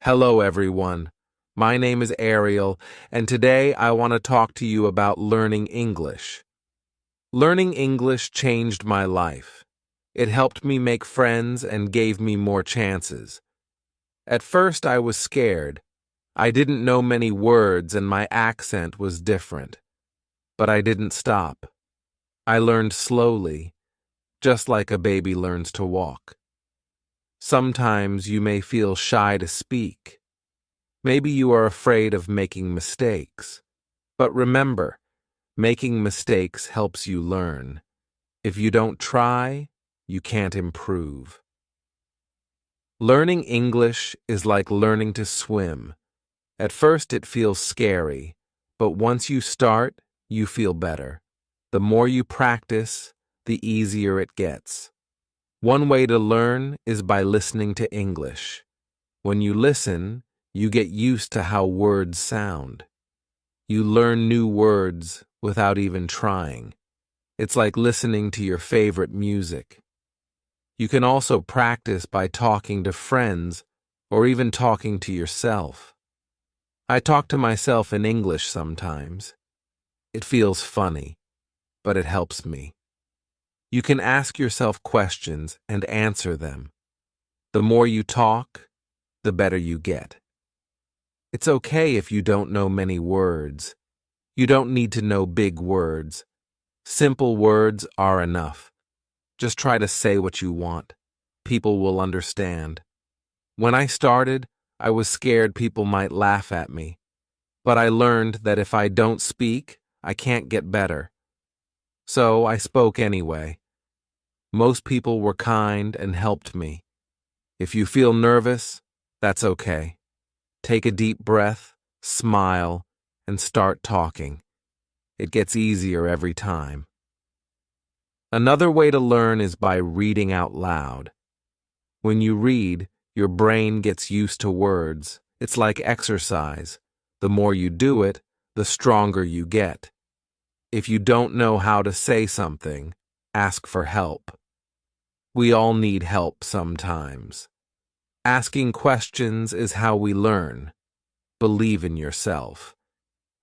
Hello, everyone. My name is Ariel, and today I want to talk to you about learning English. Learning English changed my life. It helped me make friends and gave me more chances. At first, I was scared. I didn't know many words and my accent was different. But I didn't stop. I learned slowly, just like a baby learns to walk. Sometimes you may feel shy to speak. Maybe you are afraid of making mistakes. But remember, making mistakes helps you learn. If you don't try, you can't improve. Learning English is like learning to swim. At first it feels scary, but once you start, you feel better. The more you practice, the easier it gets. One way to learn is by listening to English. When you listen, you get used to how words sound. You learn new words without even trying. It's like listening to your favorite music. You can also practice by talking to friends or even talking to yourself. I talk to myself in English sometimes. It feels funny, but it helps me. You can ask yourself questions and answer them. The more you talk, the better you get. It's okay if you don't know many words. You don't need to know big words. Simple words are enough. Just try to say what you want. People will understand. When I started, I was scared people might laugh at me. But I learned that if I don't speak, I can't get better. So I spoke anyway. Most people were kind and helped me. If you feel nervous, that's okay. Take a deep breath, smile, and start talking. It gets easier every time. Another way to learn is by reading out loud. When you read, your brain gets used to words. It's like exercise. The more you do it, the stronger you get. If you don't know how to say something, ask for help. We all need help sometimes. Asking questions is how we learn. Believe in yourself.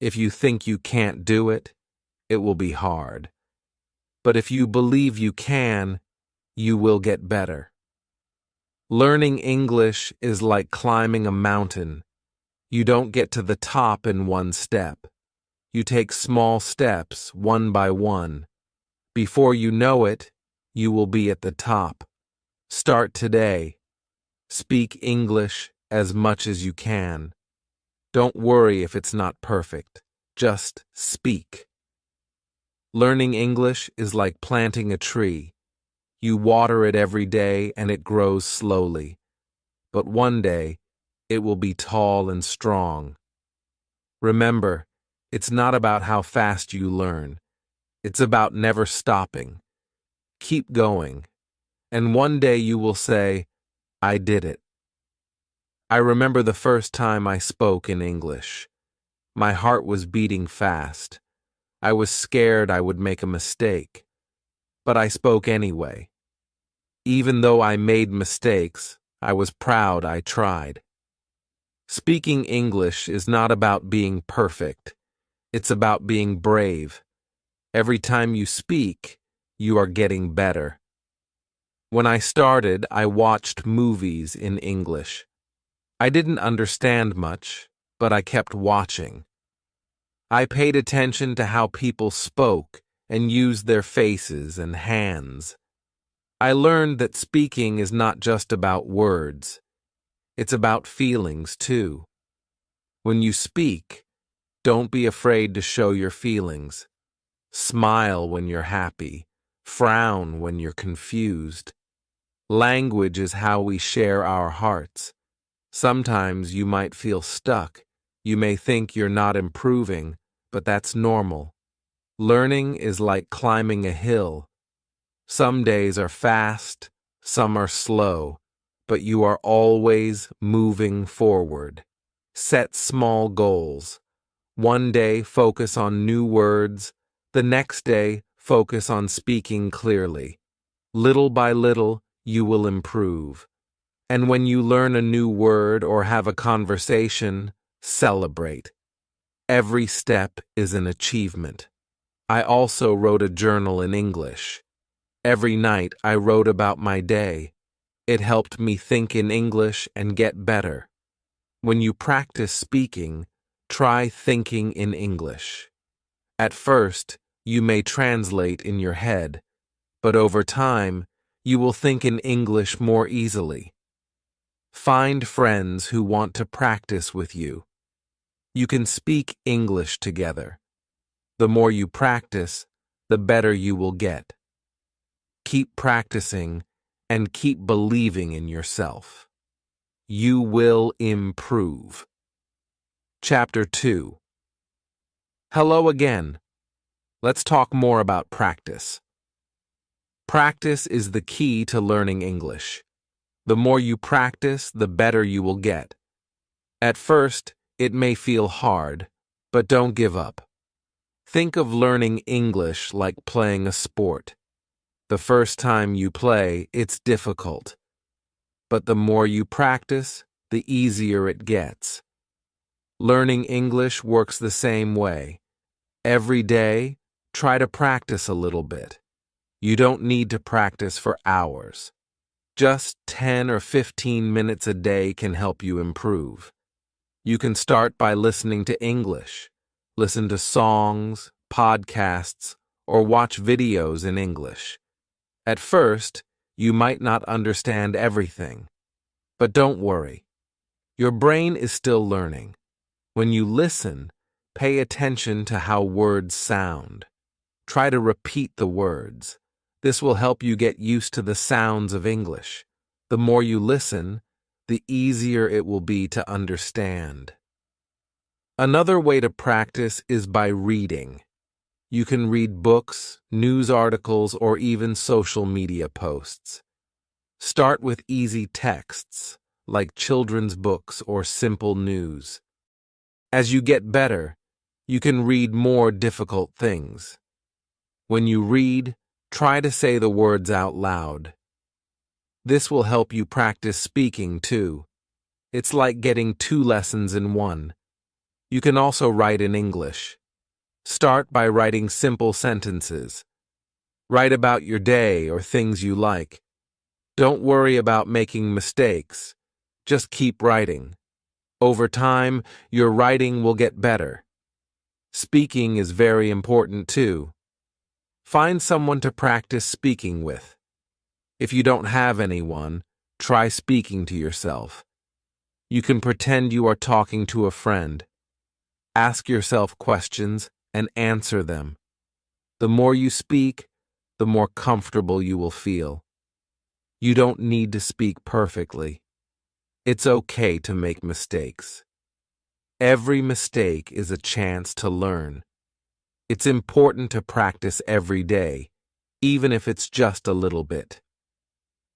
If you think you can't do it, it will be hard. But if you believe you can, you will get better. Learning English is like climbing a mountain. You don't get to the top in one step. You take small steps, one by one. Before you know it, you will be at the top. Start today. Speak English as much as you can. Don't worry if it's not perfect. Just speak. Learning English is like planting a tree. You water it every day and it grows slowly. But one day, it will be tall and strong. Remember, it's not about how fast you learn. It's about never stopping. Keep going. And one day you will say, I did it. I remember the first time I spoke in English. My heart was beating fast. I was scared I would make a mistake. But I spoke anyway. Even though I made mistakes, I was proud I tried. Speaking English is not about being perfect. It's about being brave. Every time you speak, you are getting better. When I started, I watched movies in English. I didn't understand much, but I kept watching. I paid attention to how people spoke and used their faces and hands. I learned that speaking is not just about words. It's about feelings, too. When you speak, don't be afraid to show your feelings. Smile when you're happy. Frown when you're confused. Language is how we share our hearts. Sometimes you might feel stuck. You may think you're not improving, but that's normal. Learning is like climbing a hill. Some days are fast, some are slow, but you are always moving forward. Set small goals. One day, focus on new words. The next day, focus on speaking clearly. Little by little, you will improve. And when you learn a new word or have a conversation, celebrate. Every step is an achievement. I also wrote a journal in English. Every night I wrote about my day. It helped me think in English and get better. When you practice speaking, try thinking in English. At first, you may translate in your head, but over time, you will think in English more easily. Find friends who want to practice with you. You can speak English together. The more you practice, the better you will get. Keep practicing and keep believing in yourself. You will improve. Chapter 2. Hello again. Let's talk more about practice. Practice is the key to learning English. The more you practice, the better you will get. At first, it may feel hard, but don't give up. Think of learning English like playing a sport. The first time you play, it's difficult. But the more you practice, the easier it gets. Learning English works the same way. Every day, try to practice a little bit. You don't need to practice for hours. Just 10 or 15 minutes a day can help you improve. You can start by listening to English. Listen to songs, podcasts, or watch videos in English. At first, you might not understand everything. But don't worry. Your brain is still learning. When you listen, pay attention to how words sound. Try to repeat the words. This will help you get used to the sounds of English. The more you listen, the easier it will be to understand. Another way to practice is by reading. You can read books, news articles, or even social media posts. Start with easy texts, like children's books or simple news. As you get better, you can read more difficult things. When you read, try to say the words out loud. This will help you practice speaking too. It's like getting 2 lessons in one. You can also write in English. Start by writing simple sentences. Write about your day or things you like. Don't worry about making mistakes. Just keep writing. Over time, your writing will get better. Speaking is very important too. Find someone to practice speaking with. If you don't have anyone, try speaking to yourself. You can pretend you are talking to a friend. Ask yourself questions and answer them. The more you speak, the more comfortable you will feel. You don't need to speak perfectly. It's okay to make mistakes. Every mistake is a chance to learn. It's important to practice every day, even if it's just a little bit.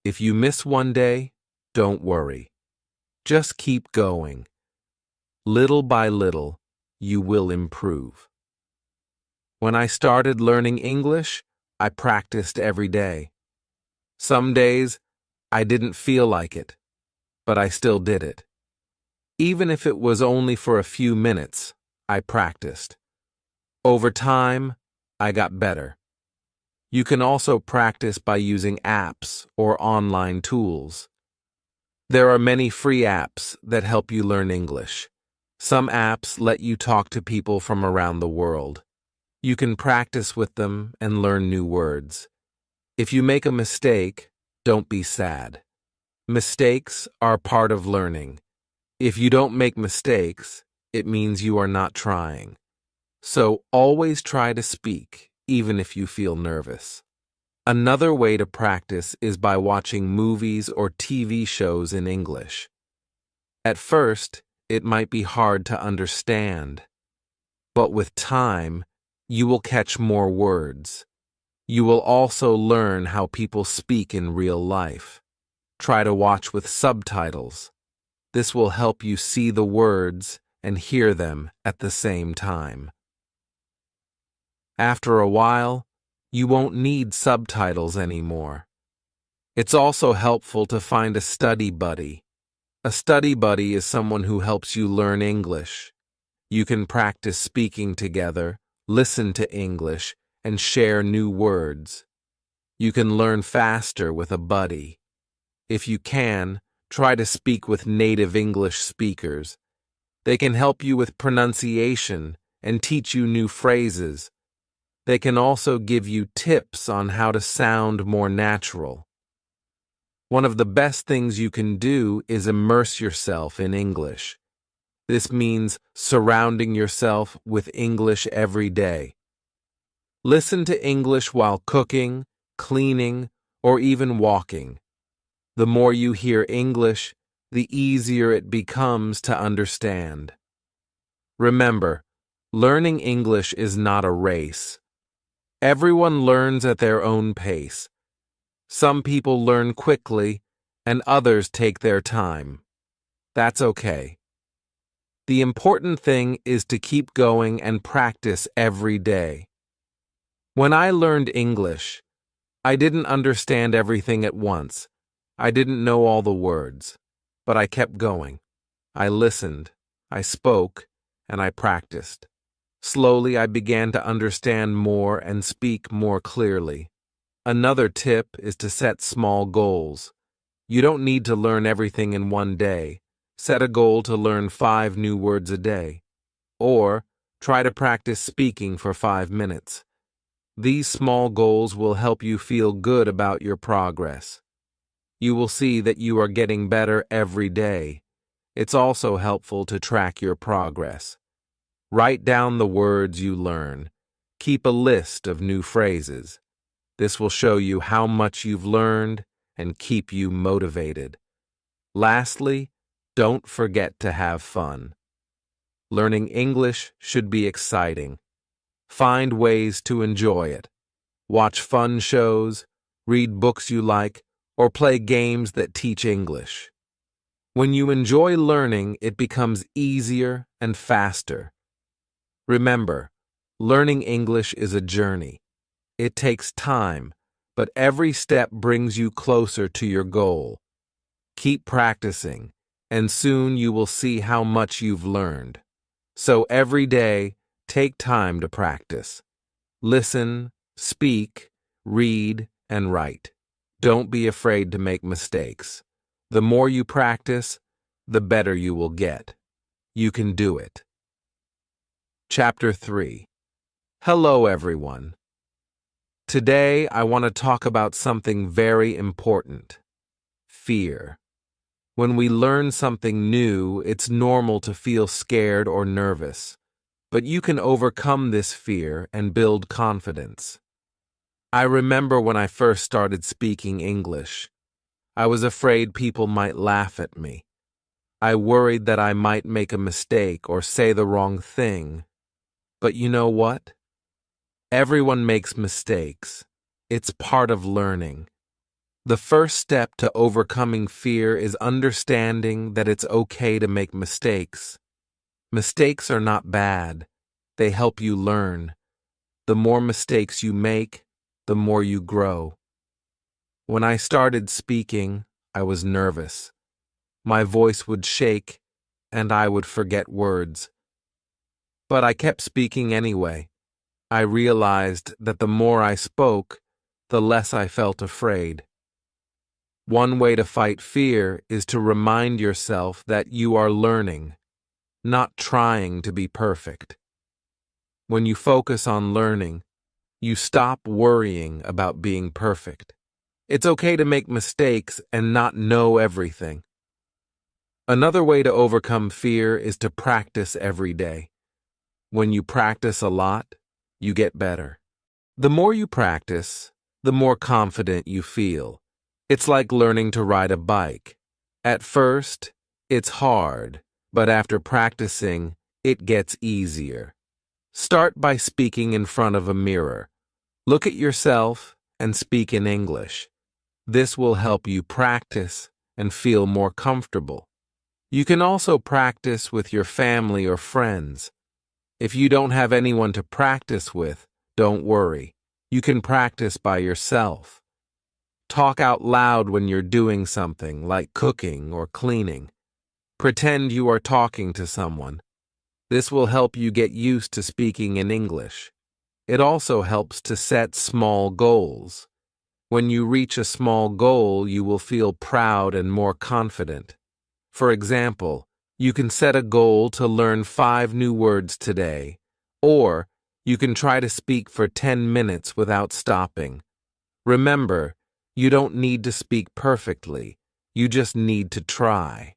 If you miss one day, don't worry. Just keep going. Little by little, you will improve. When I started learning English, I practiced every day. Some days, I didn't feel like it, but I still did it. Even if it was only for a few minutes, I practiced. Over time, I got better. You can also practice by using apps or online tools. There are many free apps that help you learn English. Some apps let you talk to people from around the world. You can practice with them and learn new words. If you make a mistake, don't be sad. Mistakes are part of learning. If you don't make mistakes, it means you are not trying. So always try to speak, even if you feel nervous. Another way to practice is by watching movies or TV shows in English. At first, it might be hard to understand, but with time, you will catch more words. You will also learn how people speak in real life. Try to watch with subtitles. This will help you see the words and hear them at the same time. After a while, you won't need subtitles anymore. It's also helpful to find a study buddy. A study buddy is someone who helps you learn English. You can practice speaking together, listen to English, and share new words. You can learn faster with a buddy. If you can, try to speak with native English speakers. They can help you with pronunciation and teach you new phrases. They can also give you tips on how to sound more natural. One of the best things you can do is immerse yourself in English. This means surrounding yourself with English every day. Listen to English while cooking, cleaning, or even walking. The more you hear English, the easier it becomes to understand. Remember, learning English is not a race. Everyone learns at their own pace. Some people learn quickly, and others take their time. That's okay. The important thing is to keep going and practice every day. When I learned English, I didn't understand everything at once. I didn't know all the words, but I kept going. I listened, I spoke, and I practiced. Slowly, I began to understand more and speak more clearly. Another tip is to set small goals. You don't need to learn everything in one day. Set a goal to learn 5 new words a day. Or try to practice speaking for 5 minutes. These small goals will help you feel good about your progress. You will see that you are getting better every day. It's also helpful to track your progress. Write down the words you learn. Keep a list of new phrases. This will show you how much you've learned and keep you motivated. Lastly, don't forget to have fun. Learning English should be exciting. Find ways to enjoy it. Watch fun shows, read books you like, or play games that teach English. When you enjoy learning, it becomes easier and faster. Remember, learning English is a journey. It takes time, but every step brings you closer to your goal. Keep practicing, and soon you will see how much you've learned. So every day, take time to practice. Listen, speak, read, and write. Don't be afraid to make mistakes. The more you practice, the better you will get. You can do it. Chapter 3. Hello, everyone. Today, I want to talk about something very important: fear. When we learn something new, it's normal to feel scared or nervous, but you can overcome this fear and build confidence. I remember when I first started speaking English. I was afraid people might laugh at me. I worried that I might make a mistake or say the wrong thing. But you know what? Everyone makes mistakes. It's part of learning. The first step to overcoming fear is understanding that it's okay to make mistakes. Mistakes are not bad. They help you learn. The more mistakes you make, the more you grow. When I started speaking, I was nervous. My voice would shake, and I would forget words. But I kept speaking anyway. I realized that the more I spoke, the less I felt afraid. One way to fight fear is to remind yourself that you are learning, not trying to be perfect. When you focus on learning, you stop worrying about being perfect. It's okay to make mistakes and not know everything. Another way to overcome fear is to practice every day. When you practice a lot, you get better. The more you practice, the more confident you feel. It's like learning to ride a bike. At first, it's hard, but after practicing, it gets easier. Start by speaking in front of a mirror. Look at yourself and speak in English. This will help you practice and feel more comfortable. You can also practice with your family or friends. If you don't have anyone to practice with, don't worry. You can practice by yourself. Talk out loud when you're doing something, like cooking or cleaning. Pretend you are talking to someone. This will help you get used to speaking in English. It also helps to set small goals. When you reach a small goal, you will feel proud and more confident. For example, you can set a goal to learn 5 new words today, or you can try to speak for 10 minutes without stopping. Remember, you don't need to speak perfectly, you just need to try.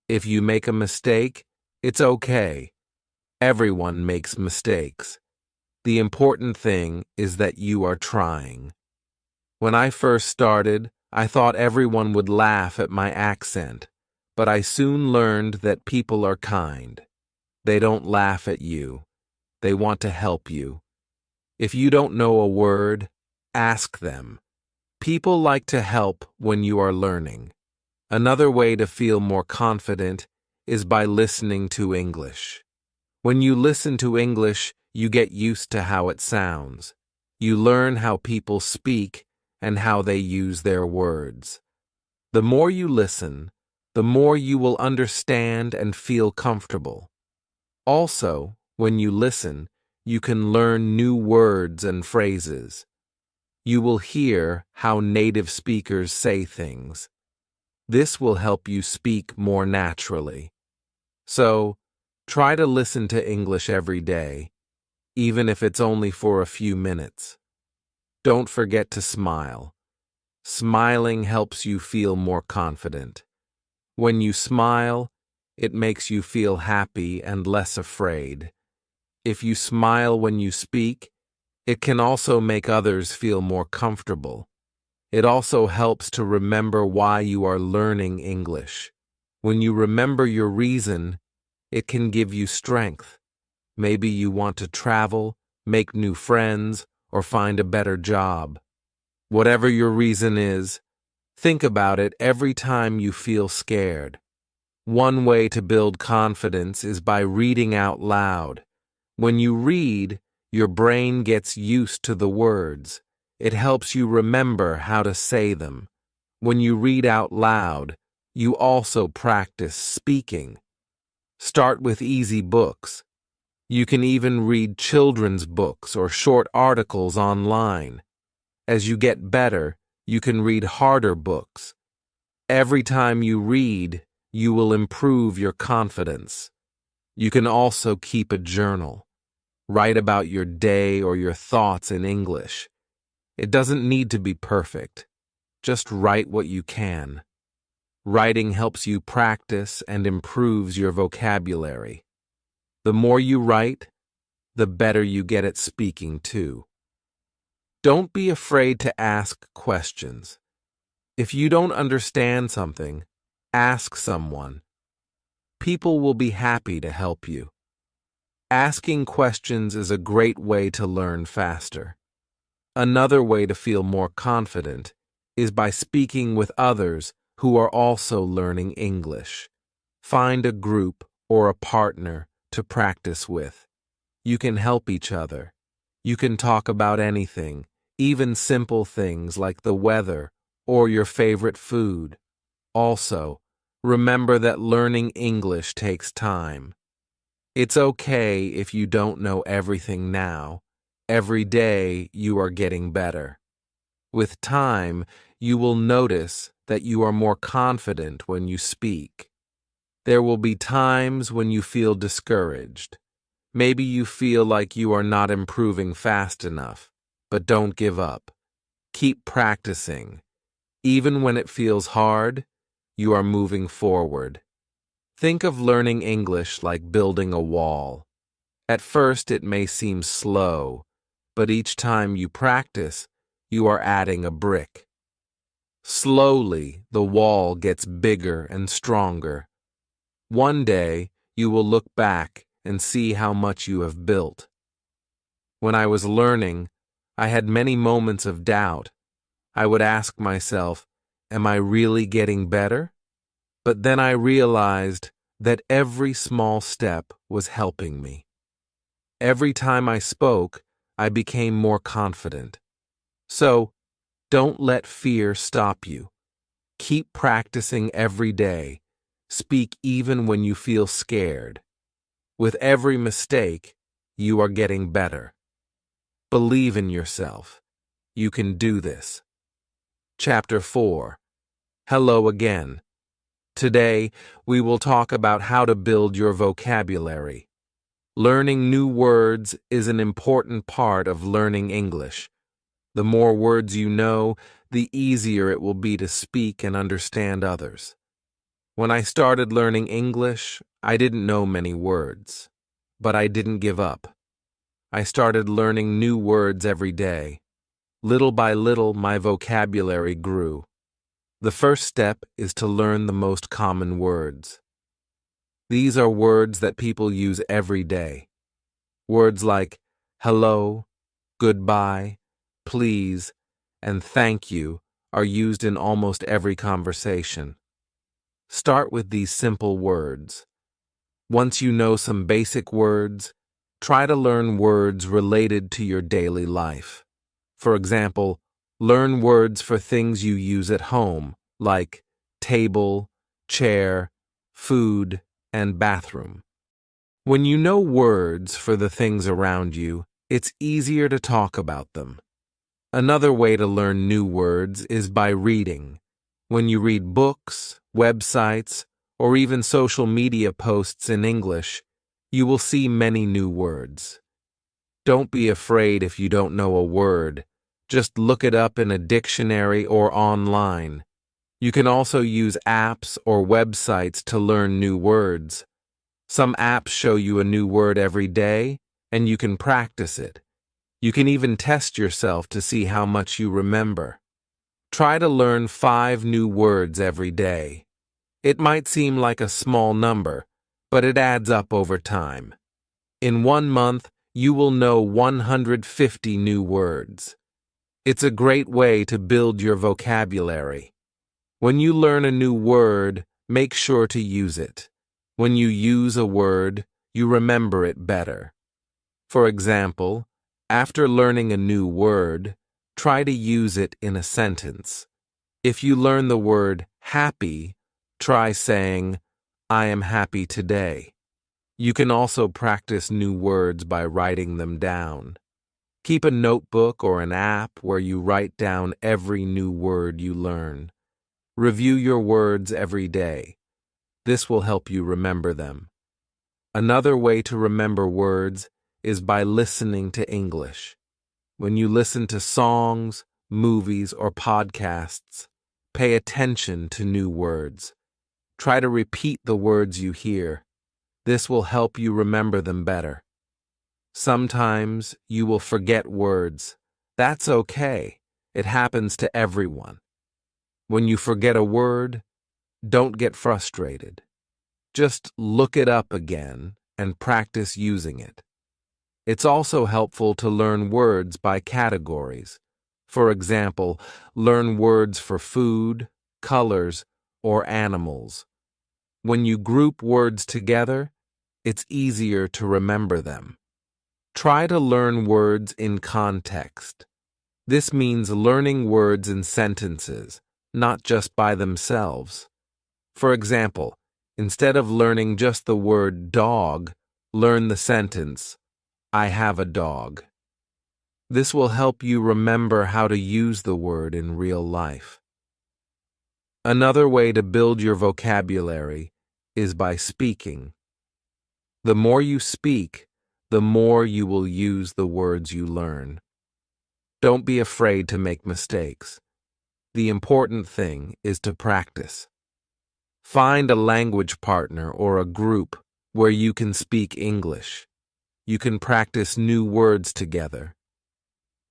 If you make a mistake, it's okay. Everyone makes mistakes. The important thing is that you are trying. When I first started, I thought everyone would laugh at my accent, but I soon learned that people are kind. They don't laugh at you. They want to help you. If you don't know a word, ask them. People like to help when you are learning. Another way to feel more confident is by listening to English. When you listen to English, you get used to how it sounds. You learn how people speak and how they use their words. The more you listen, the more you will understand and feel comfortable. Also, when you listen, you can learn new words and phrases. You will hear how native speakers say things. This will help you speak more naturally. So, try to listen to English every day, even if it's only for a few minutes. Don't forget to smile. Smiling helps you feel more confident. When you smile, it makes you feel happy and less afraid. If you smile when you speak, it can also make others feel more comfortable. It also helps to remember why you are learning English. When you remember your reason, it can give you strength. Maybe you want to travel, make new friends, or find a better job. Whatever your reason is, think about it every time you feel scared. One way to build confidence is by reading out loud. When you read, your brain gets used to the words. It helps you remember how to say them. When you read out loud, you also practice speaking. Start with easy books. You can even read children's books or short articles online. As you get better, you can read harder books. Every time you read, you will improve your confidence. You can also keep a journal. Write about your day or your thoughts in English. It doesn't need to be perfect. Just write what you can. Writing helps you practice and improves your vocabulary. The more you write, the better you get at speaking too. Don't be afraid to ask questions. If you don't understand something, ask someone. People will be happy to help you. Asking questions is a great way to learn faster. Another way to feel more confident is by speaking with others who are also learning English. Find a group or a partner to practice with. You can help each other. You can talk about anything, even simple things like the weather or your favorite food. Also, remember that learning English takes time. It's okay if you don't know everything now. Every day you are getting better. With time, you will notice that you are more confident when you speak. There will be times when you feel discouraged. Maybe you feel like you are not improving fast enough, but don't give up. Keep practicing. Even when it feels hard, you are moving forward. Think of learning English like building a wall. At first, it may seem slow, but each time you practice, you are adding a brick. Slowly, the wall gets bigger and stronger. One day, you will look back and see how much you have built. When I was learning, I had many moments of doubt. I would ask myself, am I really getting better? But then I realized that every small step was helping me. Every time I spoke, I became more confident. So, Don't let fear stop you. Keep practicing every day. Speak even when you feel scared. With every mistake, you are getting better. Believe in yourself. You can do this. Chapter 4. Hello again. Today, we will talk about how to build your vocabulary. Learning new words is an important part of learning English. The more words you know, the easier it will be to speak and understand others. When I started learning English, I didn't know many words, but I didn't give up. I started learning new words every day. Little by little, my vocabulary grew. The first step is to learn the most common words. These are words that people use every day. Words like hello, goodbye, please, and thank you are used in almost every conversation. Start with these simple words. Once you know some basic words, try to learn words related to your daily life. For example, learn words for things you use at home, like table, chair, food, and bathroom. When you know words for the things around you, it's easier to talk about them. Another way to learn new words is by reading. When you read books, websites, or even social media posts in English, you will see many new words. Don't be afraid if you don't know a word. Just look it up in a dictionary or online. You can also use apps or websites to learn new words. Some apps show you a new word every day, and you can practice it. You can even test yourself to see how much you remember. Try to learn 5 new words every day. It might seem like a small number, but it adds up over time. In 1 month, you will know 150 new words. It's a great way to build your vocabulary. When you learn a new word, make sure to use it. When you use a word, you remember it better. For example, after learning a new word, try to use it in a sentence. If you learn the word happy, try saying, I am happy today. You can also practice new words by writing them down. Keep a notebook or an app where you write down every new word you learn. Review your words every day. This will help you remember them. Another way to remember words is by listening to English. When you listen to songs, movies, or podcasts, pay attention to new words. Try to repeat the words you hear. This will help you remember them better. Sometimes you will forget words. That's okay. It happens to everyone. When you forget a word, don't get frustrated. Just look it up again and practice using it. It's also helpful to learn words by categories. For example, learn words for food, colors, or animals. When you group words together, it's easier to remember them. Try to learn words in context. This means learning words in sentences, not just by themselves. For example, instead of learning just the word dog, learn the sentence, I have a dog. This will help you remember how to use the word in real life. Another way to build your vocabulary is by speaking. The more you speak, the more you will use the words you learn. Don't be afraid to make mistakes. The important thing is to practice. Find a language partner or a group where you can speak English. You can practice new words together.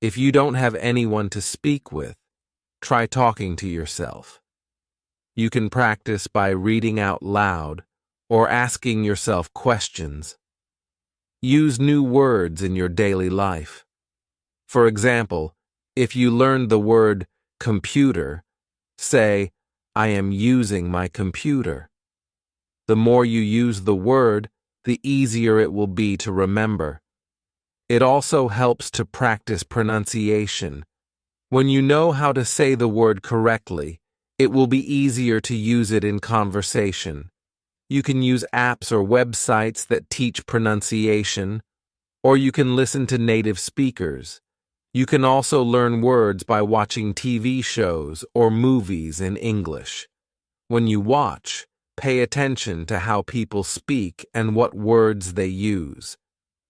If you don't have anyone to speak with, try talking to yourself. You can practice by reading out loud or asking yourself questions. Use new words in your daily life. For example, if you learned the word computer, say, I am using my computer. The more you use the word, the easier it will be to remember. It also helps to practice pronunciation. When you know how to say the word correctly, it will be easier to use it in conversation. You can use apps or websites that teach pronunciation, or you can listen to native speakers. You can also learn words by watching TV shows or movies in English. When you watch, pay attention to how people speak and what words they use.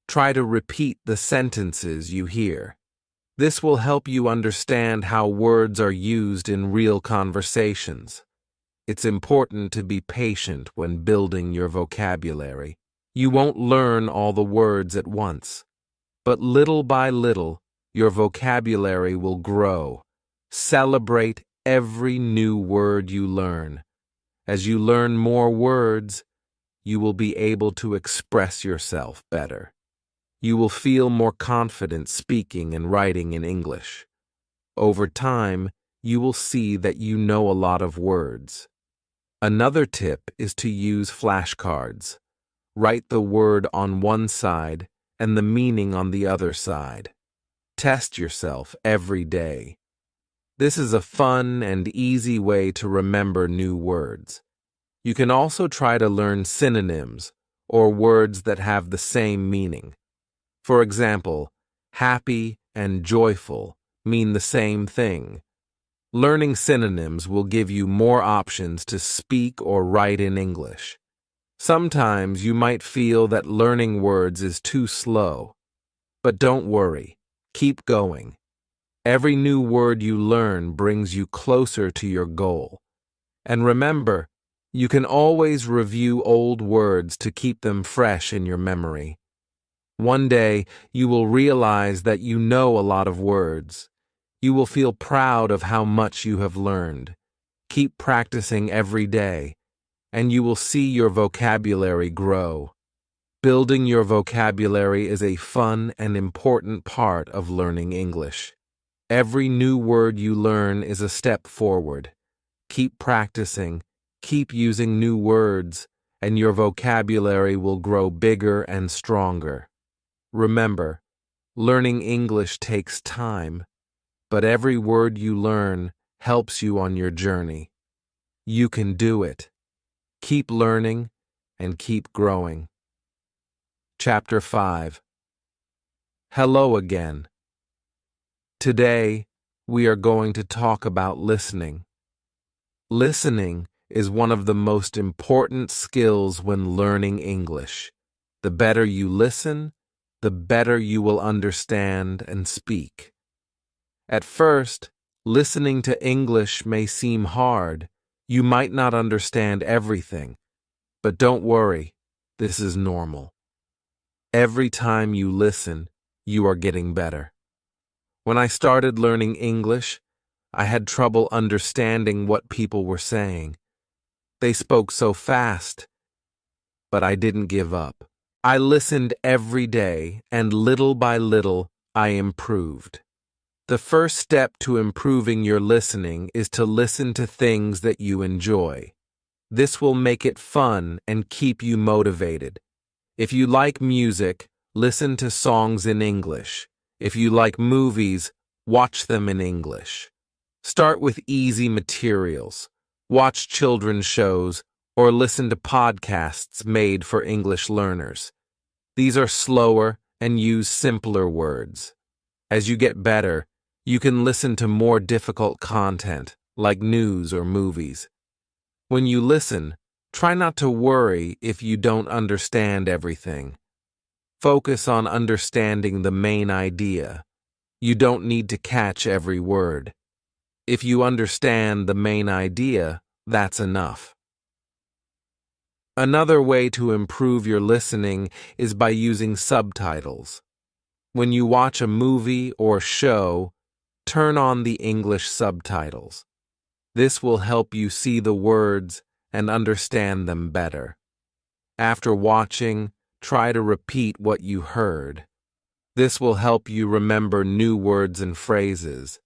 Try to repeat the sentences you hear. This will help you understand how words are used in real conversations. It's important to be patient when building your vocabulary. You won't learn all the words at once, but little by little, your vocabulary will grow. Celebrate every new word you learn. As you learn more words, you will be able to express yourself better. You will feel more confident speaking and writing in English. Over time, you will see that you know a lot of words. Another tip is to use flashcards. Write the word on one side and the meaning on the other side. Test yourself every day. This is a fun and easy way to remember new words. You can also try to learn synonyms, or words that have the same meaning. For example, happy and joyful mean the same thing. Learning synonyms will give you more options to speak or write in English. Sometimes you might feel that learning words is too slow. But don't worry, keep going. Every new word you learn brings you closer to your goal. And remember, you can always review old words to keep them fresh in your memory. One day, you will realize that you know a lot of words. You will feel proud of how much you have learned. Keep practicing every day, and you will see your vocabulary grow. Building your vocabulary is a fun and important part of learning English. Every new word you learn is a step forward. Keep practicing, keep using new words, and your vocabulary will grow bigger and stronger. Remember, learning English takes time, but every word you learn helps you on your journey. You can do it. Keep learning and keep growing. Chapter 5. Hello again. Today, we are going to talk about listening. Listening is one of the most important skills when learning English. The better you listen, the better you will understand and speak. At first, listening to English may seem hard. You might not understand everything, but don't worry, this is normal. Every time you listen, you are getting better. When I started learning English, I had trouble understanding what people were saying. They spoke so fast, but I didn't give up. I listened every day, and little by little, I improved. The first step to improving your listening is to listen to things that you enjoy. This will make it fun and keep you motivated. If you like music, listen to songs in English. If you like movies, watch them in English. Start with easy materials. Watch children's shows or listen to podcasts made for English learners. These are slower and use simpler words. As you get better, you can listen to more difficult content, like news or movies. When you listen, try not to worry if you don't understand everything. Focus on understanding the main idea. You don't need to catch every word. If you understand the main idea, that's enough. Another way to improve your listening is by using subtitles. When you watch a movie or show, turn on the English subtitles. This will help you see the words and understand them better. After watching, try to repeat what you heard. This will help you remember new words and phrases.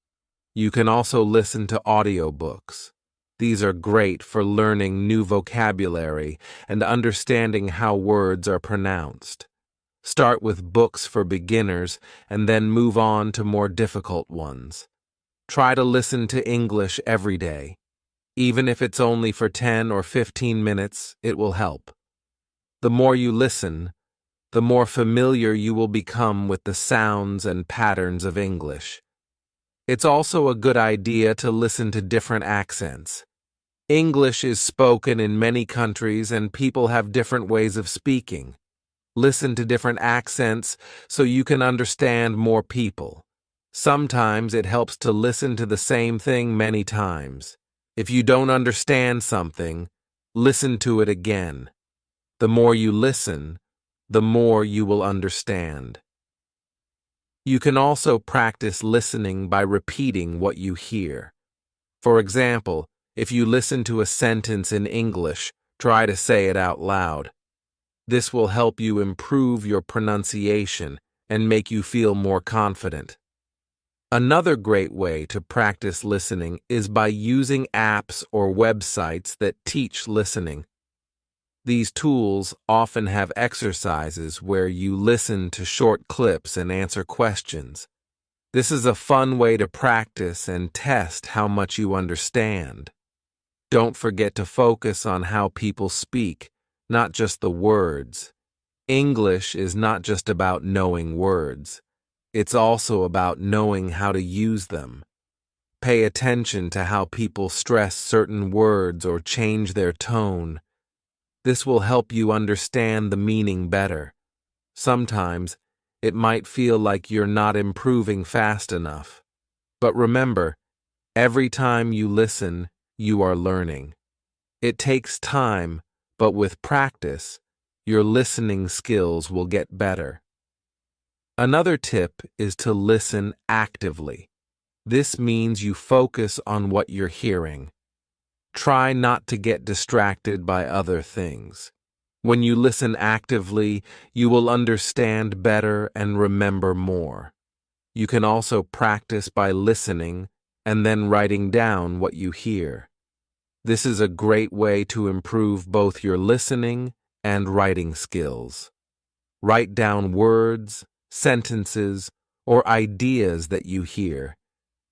You can also listen to audiobooks. These are great for learning new vocabulary and understanding how words are pronounced. Start with books for beginners and then move on to more difficult ones. Try to listen to English every day. Even if it's only for 10 or 15 minutes, it will help. The more you listen, the more familiar you will become with the sounds and patterns of English. It's also a good idea to listen to different accents. English is spoken in many countries and people have different ways of speaking. Listen to different accents so you can understand more people. Sometimes it helps to listen to the same thing many times. If you don't understand something, listen to it again. The more you listen, the more you will understand. You can also practice listening by repeating what you hear. For example, if you listen to a sentence in English, try to say it out loud. This will help you improve your pronunciation and make you feel more confident. Another great way to practice listening is by using apps or websites that teach listening. These tools often have exercises where you listen to short clips and answer questions. This is a fun way to practice and test how much you understand. Don't forget to focus on how people speak, not just the words. English is not just about knowing words. It's also about knowing how to use them. Pay attention to how people stress certain words or change their tone. This will help you understand the meaning better. Sometimes, it might feel like you're not improving fast enough. But remember, every time you listen, you are learning. It takes time, but with practice, your listening skills will get better. Another tip is to listen actively. This means you focus on what you're hearing. Try not to get distracted by other things. When you listen actively, you will understand better and remember more. You can also practice by listening and then writing down what you hear. This is a great way to improve both your listening and writing skills. Write down words, sentences, or ideas that you hear,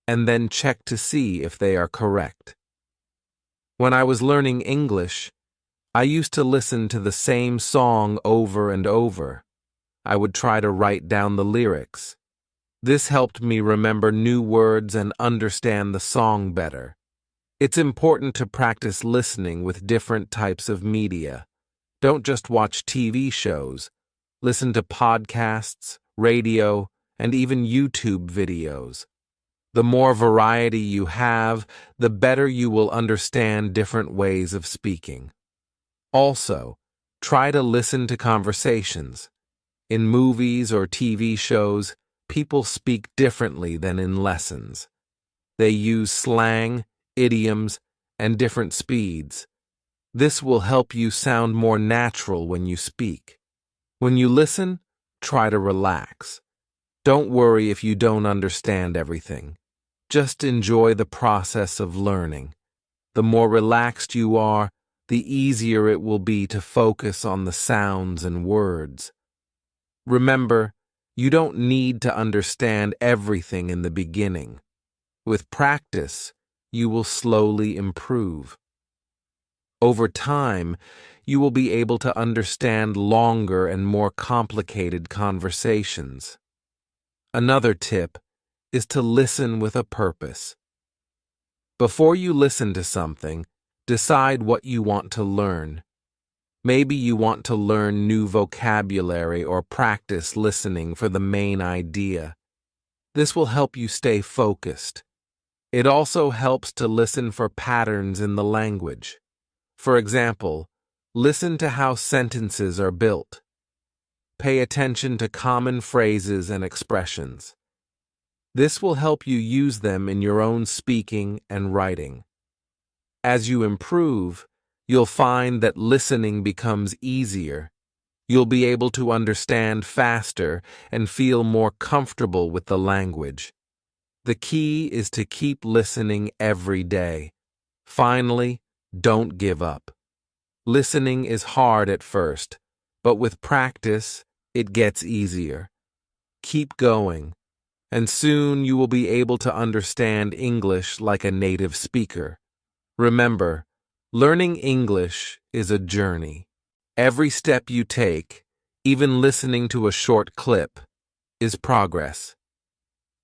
and then check to see if they are correct. When I was learning English, I used to listen to the same song over and over. I would try to write down the lyrics. This helped me remember new words and understand the song better. It's important to practice listening with different types of media. Don't just watch TV shows. Listen to podcasts, radio, and even YouTube videos. The more variety you have, the better you will understand different ways of speaking. Also, try to listen to conversations. In movies or TV shows, people speak differently than in lessons. They use slang, idioms, and different speeds. This will help you sound more natural when you speak. When you listen, try to relax. Don't worry if you don't understand everything. Just enjoy the process of learning. The more relaxed you are, the easier it will be to focus on the sounds and words. Remember, you don't need to understand everything in the beginning. With practice, you will slowly improve. Over time, you will be able to understand longer and more complicated conversations. Another tip is to listen with a purpose. Before you listen to something, decide what you want to learn. Maybe you want to learn new vocabulary or practice listening for the main idea. This will help you stay focused. It also helps to listen for patterns in the language. For example, listen to how sentences are built. Pay attention to common phrases and expressions. This will help you use them in your own speaking and writing. As you improve, you'll find that listening becomes easier. You'll be able to understand faster and feel more comfortable with the language. The key is to keep listening every day. Finally, don't give up. Listening is hard at first, but with practice, it gets easier. Keep going. and soon you will be able to understand English like a native speaker. Remember, learning English is a journey. Every step you take, even listening to a short clip, is progress.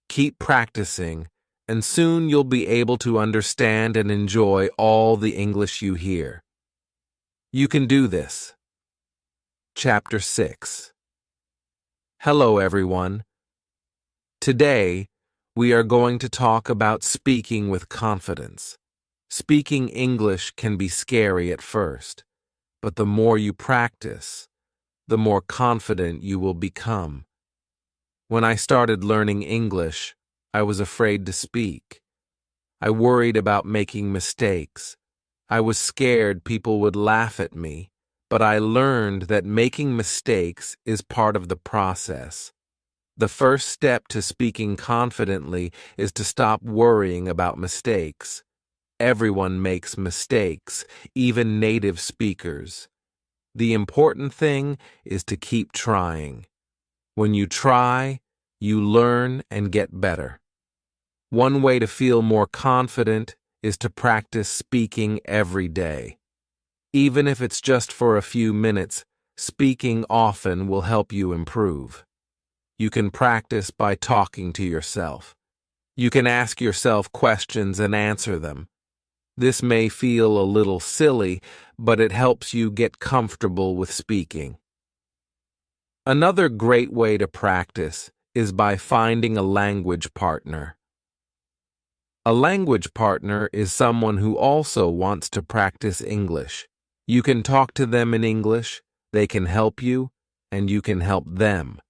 Keep practicing, and soon you'll be able to understand and enjoy all the English you hear. You can do this. Chapter 6. Hello, everyone. Today, we are going to talk about speaking with confidence. Speaking English can be scary at first, but the more you practice, the more confident you will become. When I started learning English, I was afraid to speak. I worried about making mistakes. I was scared people would laugh at me, but I learned that making mistakes is part of the process. The first step to speaking confidently is to stop worrying about mistakes. Everyone makes mistakes, even native speakers. The important thing is to keep trying. When you try, you learn and get better. One way to feel more confident is to practice speaking every day. Even if it's just for a few minutes, speaking often will help you improve. You can practice by talking to yourself. You can ask yourself questions and answer them. This may feel a little silly, but it helps you get comfortable with speaking. Another great way to practice is by finding a language partner. A language partner is someone who also wants to practice English. You can talk to them in English, they can help you, and you can help them.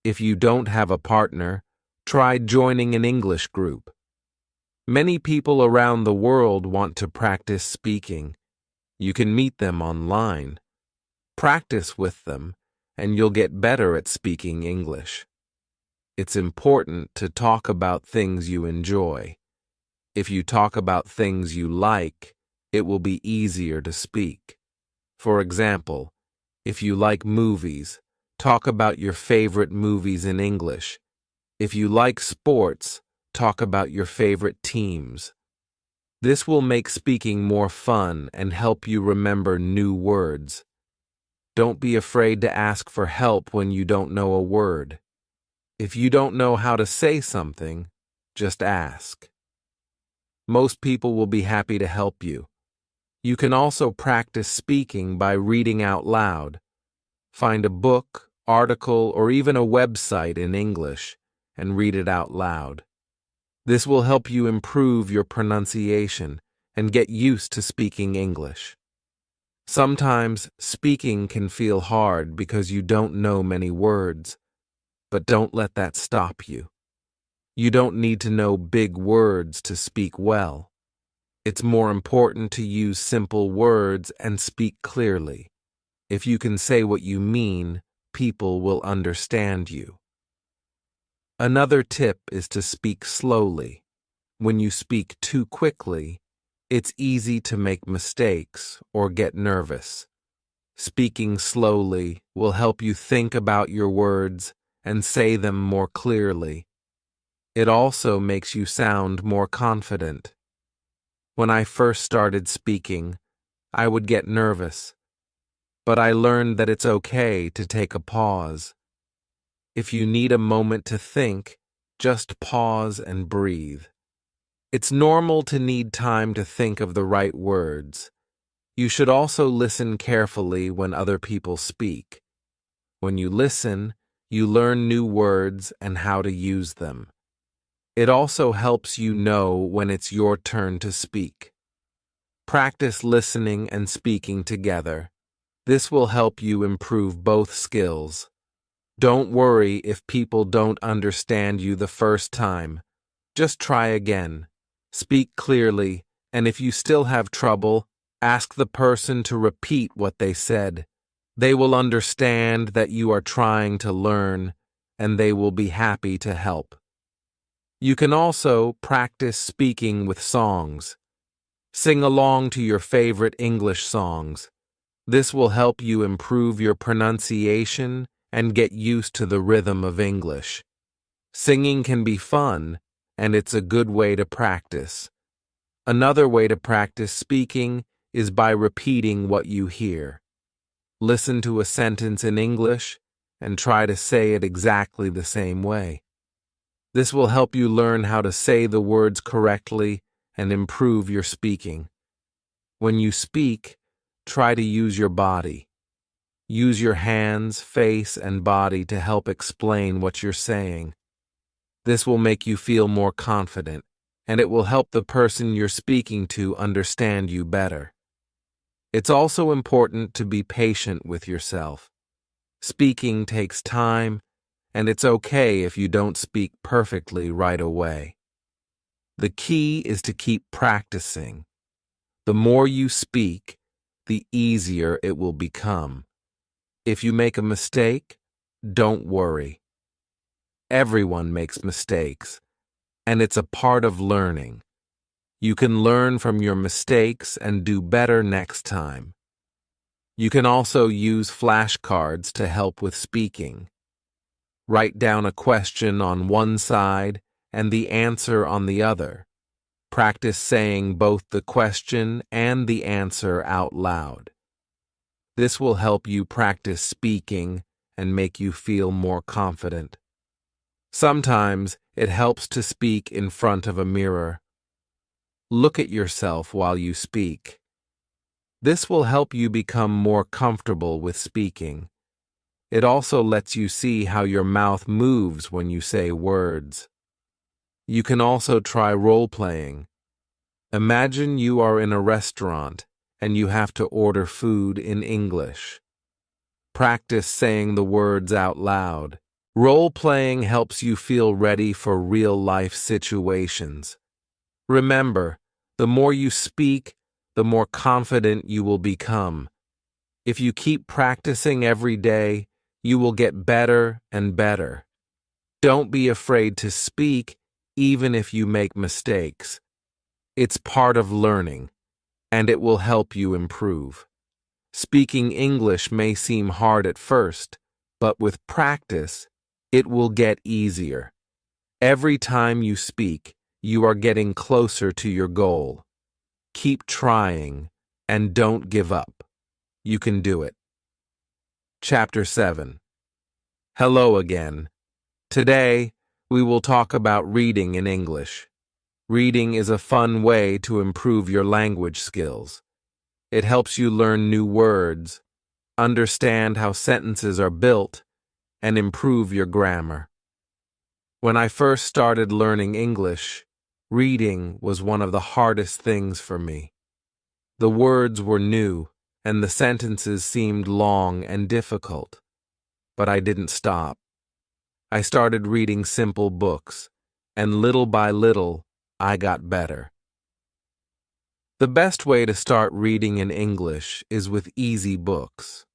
If you don't have a partner, try joining an English group. Many people around the world want to practice speaking. You can meet them online. Practice with them, and you'll get better at speaking English. It's important to talk about things you enjoy. If you talk about things you like, it will be easier to speak. For example, if you like movies, talk about your favorite movies in English. If you like sports, talk about your favorite teams. This will make speaking more fun and help you remember new words. Don't be afraid to ask for help when you don't know a word. If you don't know how to say something, just ask. Most people will be happy to help you. You can also practice speaking by reading out loud. Find a book, article, or even a website in English and read it out loud. This will help you improve your pronunciation and get used to speaking English. Sometimes speaking can feel hard because you don't know many words, but don't let that stop you. You don't need to know big words to speak well. It's more important to use simple words and speak clearly. If you can say what you mean, people will understand you. Another tip is to speak slowly. When you speak too quickly, it's easy to make mistakes or get nervous. Speaking slowly will help you think about your words and say them more clearly. It also makes you sound more confident. When I first started speaking, I would get nervous, but I learned that it's okay to take a pause. If you need a moment to think, just pause and breathe. It's normal to need time to think of the right words. You should also listen carefully when other people speak. When you listen, you learn new words and how to use them. It also helps you know when it's your turn to speak. Practice listening and speaking together. This will help you improve both skills. Don't worry if people don't understand you the first time. Just try again. Speak clearly, and if you still have trouble, ask the person to repeat what they said. They will understand that you are trying to learn, and they will be happy to help. You can also practice speaking with songs. Sing along to your favorite English songs. This will help you improve your pronunciation and get used to the rhythm of English. Singing can be fun, and it's a good way to practice. Another way to practice speaking is by repeating what you hear. Listen to a sentence in English and try to say it exactly the same way. This will help you learn how to say the words correctly and improve your speaking. When you speak, try to use your body. Use your hands, face, and body to help explain what you're saying. This will make you feel more confident, and it will help the person you're speaking to understand you better. It's also important to be patient with yourself. Speaking takes time, and it's okay if you don't speak perfectly right away. The key is to keep practicing. The more you speak, the easier it will become. If you make a mistake, don't worry. Everyone makes mistakes, and it's a part of learning. You can learn from your mistakes and do better next time. You can also use flashcards to help with speaking. Write down a question on one side and the answer on the other. Practice saying both the question and the answer out loud. This will help you practice speaking and make you feel more confident. Sometimes it helps to speak in front of a mirror. Look at yourself while you speak. This will help you become more comfortable with speaking. It also lets you see how your mouth moves when you say words. You can also try role-playing. Imagine you are in a restaurant and you have to order food in English. Practice saying the words out loud. Role-playing helps you feel ready for real-life situations. Remember, the more you speak, the more confident you will become. If you keep practicing every day, you will get better and better. Don't be afraid to speak, even if you make mistakes. It's part of learning, and it will help you improve. Speaking English may seem hard at first, but with practice, it will get easier. Every time you speak, you are getting closer to your goal. Keep trying, and don't give up. You can do it. Chapter 7. Hello again. Today, we will talk about reading in English. Reading is a fun way to improve your language skills. It helps you learn new words, understand how sentences are built, and improve your grammar. When I first started learning English, reading was one of the hardest things for me. The words were new, and the sentences seemed long and difficult. But I didn't stop. I started reading simple books, and little by little, I got better. The best way to start reading in English is with easy books.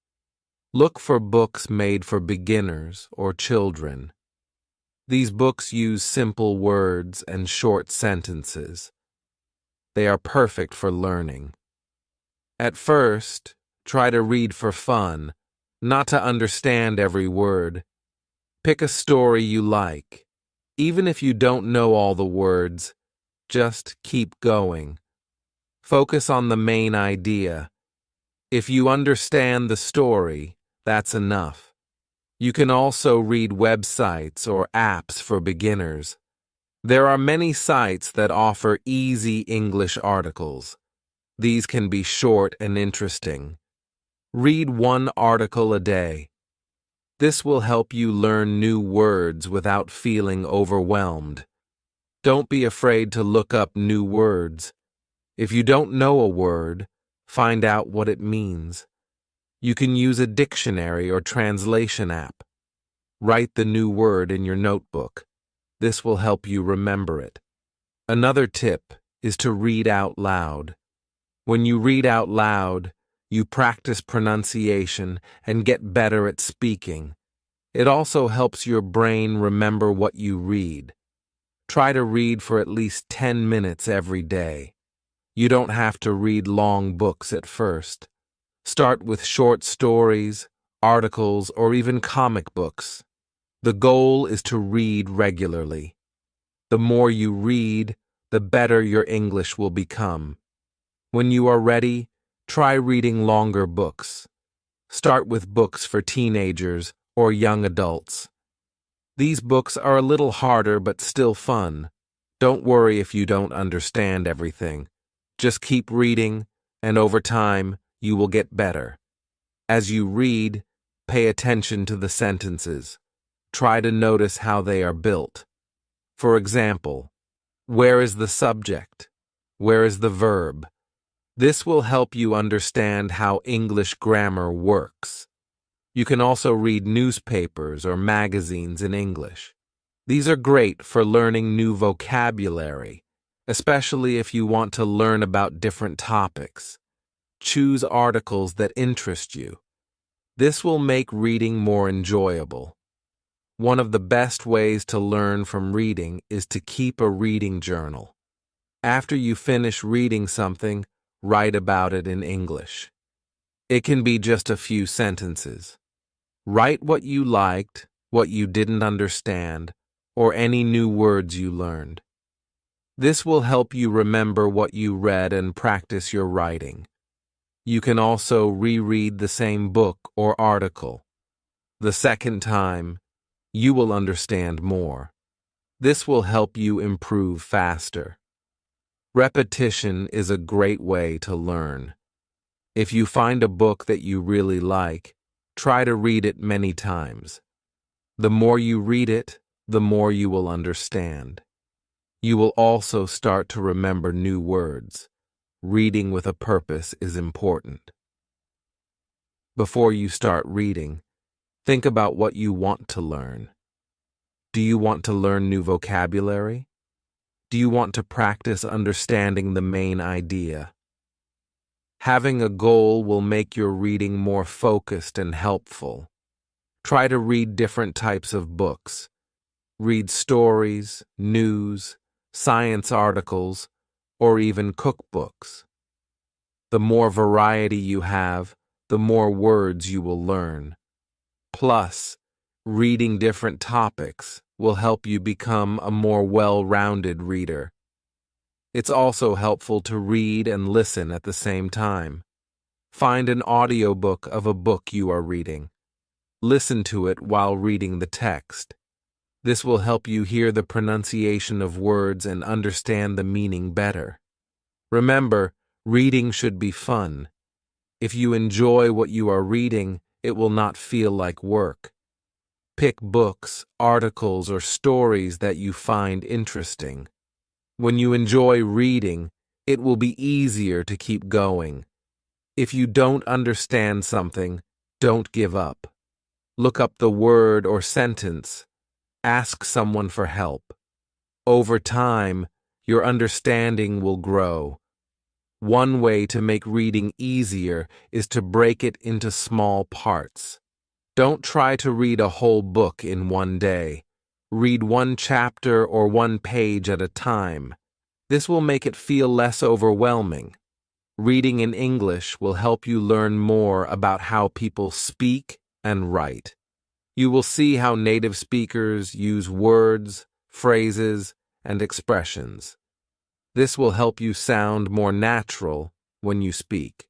Look for books made for beginners or children. These books use simple words and short sentences. They are perfect for learning. At first, try to read for fun, not to understand every word. Pick a story you like. Even if you don't know all the words, just keep going. Focus on the main idea. If you understand the story, that's enough. You can also read websites or apps for beginners. There are many sites that offer easy English articles. These can be short and interesting. Read one article a day. This will help you learn new words without feeling overwhelmed. Don't be afraid to look up new words. If you don't know a word, find out what it means. You can use a dictionary or translation app. Write the new word in your notebook. This will help you remember it. Another tip is to read out loud. When you read out loud, you practice pronunciation and get better at speaking. It also helps your brain remember what you read. Try to read for at least 10 minutes every day. You don't have to read long books at first. Start with short stories, articles, or even comic books. The goal is to read regularly. The more you read, the better your English will become. When you are ready, try reading longer books. Start with books for teenagers or young adults. These books are a little harder but still fun. Don't worry if you don't understand everything. Just keep reading, and over time, you will get better. As you read, pay attention to the sentences. Try to notice how they are built. For example, where is the subject? Where is the verb? This will help you understand how English grammar works. You can also read newspapers or magazines in English. These are great for learning new vocabulary, especially if you want to learn about different topics. Choose articles that interest you. This will make reading more enjoyable. One of the best ways to learn from reading is to keep a reading journal. After you finish reading something, write about it in English. It can be just a few sentences. Write what you liked, what you didn't understand, or any new words you learned. This will help you remember what you read and practice your writing. You can also reread the same book or article. The second time, you will understand more. This will help you improve faster. Repetition is a great way to learn. If you find a book that you really like, try to read it many times. The more you read it, the more you will understand. You will also start to remember new words. Reading with a purpose is important. Before you start reading, think about what you want to learn. Do you want to learn new vocabulary? Do you want to practice understanding the main idea? Having a goal will make your reading more focused and helpful. Try to read different types of books. Read stories, news, science articles, or even cookbooks. The more variety you have, the more words you will learn. Plus, reading different topics will help you become a more well-rounded reader. It's also helpful to read and listen at the same time. Find an audiobook of a book you are reading. Listen to it while reading the text. This will help you hear the pronunciation of words and understand the meaning better. Remember, reading should be fun. If you enjoy what you are reading, it will not feel like work. Pick books, articles, or stories that you find interesting. When you enjoy reading, it will be easier to keep going. If you don't understand something, don't give up. Look up the word or sentence. Ask someone for help. Over time, your understanding will grow. One way to make reading easier is to break it into small parts. Don't try to read a whole book in one day. Read one chapter or one page at a time. This will make it feel less overwhelming. Reading in English will help you learn more about how people speak and write. You will see how native speakers use words, phrases, and expressions. This will help you sound more natural when you speak.